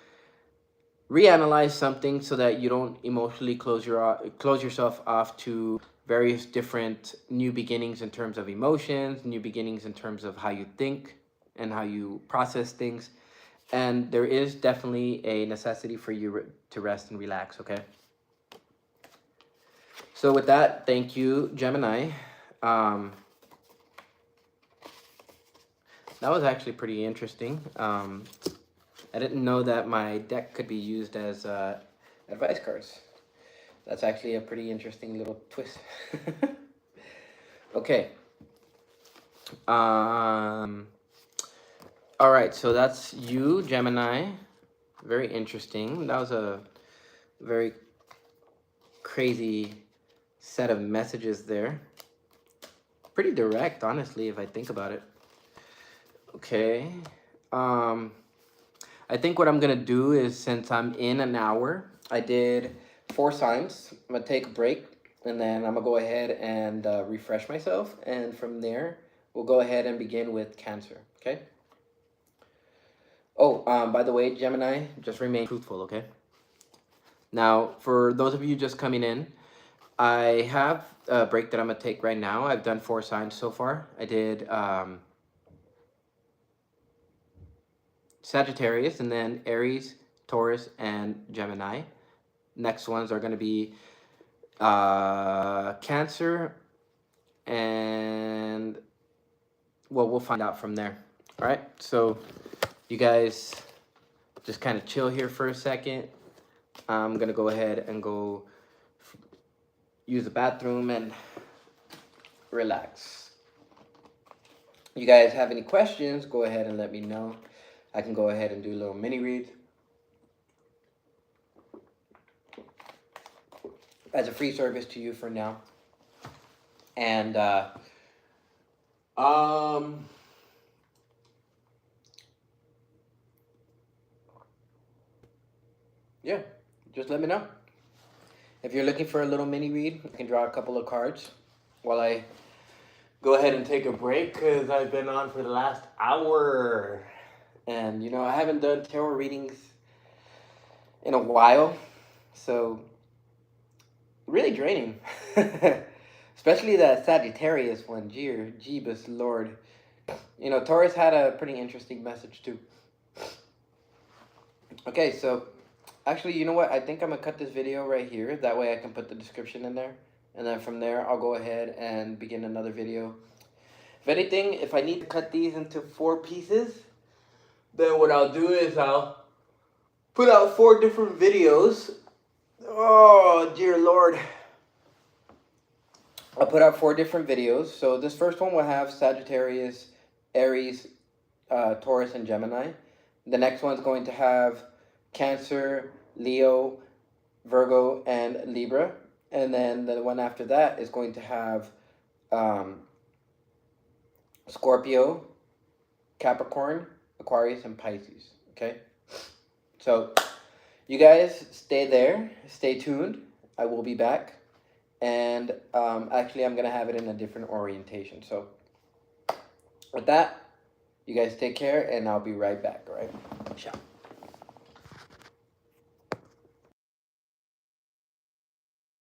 [SPEAKER 1] reanalyze something so that you don't emotionally close yourself off to various different new beginnings in terms of emotions, new beginnings in terms of how you think and how you process things. And there is definitely a necessity for you to rest and relax, okay? So with that, thank you, Gemini. That was actually pretty interesting. I didn't know that my deck could be used as advice cards. That's actually a pretty interesting little twist. Okay. All right, so that's you, Gemini. Very interesting. That was a very crazy set of messages there. Pretty direct, honestly, if I think about it. Okay. I think what I'm gonna do is, since I'm in an hour, I did 4 signs. I'm gonna take a break, and then I'm gonna go ahead and refresh myself, and from there we'll go ahead and begin with Cancer. Okay. Oh, by the way, Gemini, just remain truthful. Okay. Now, for those of you just coming in, I have a break that I'm gonna take right now. I've done 4 signs so far. I did Sagittarius, and then Aries, Taurus, and Gemini. Next ones are going to be Cancer, and well, we'll find out from there. All right, so you guys just kind of chill here for a second. I'm going to go ahead and go use the bathroom and relax. You guys have any questions, go ahead and let me know. I can go ahead and do a little mini read as a free service to you for now. And yeah, just let me know. If you're looking for a little mini read, I can draw a couple of cards while I go ahead and take a break, because I've been on for the last hour. And, you know, I haven't done tarot readings in a while, so really draining. Especially that Sagittarius one. Jeebus Lord. You know, Taurus had a pretty interesting message too. Okay, so actually, you know what? I think I'm going to cut this video right here. That way I can put the description in there. And then from there, I'll go ahead and begin another video. If anything, if I need to cut these into 4 pieces, then what I'll do is I'll put out 4 different videos. Oh, dear Lord. I'll put out 4 different videos. So this first one will have Sagittarius, Aries, Taurus, and Gemini. The next one's going to have Cancer, Leo, Virgo, and Libra. And then the one after that is going to have Scorpio, Capricorn, Aquarius, and Pisces. Okay? So you guys stay there. Stay tuned. I will be back. And actually, I'm going to have it in a different orientation. So with that, you guys take care, and I'll be right back. All right? Ciao.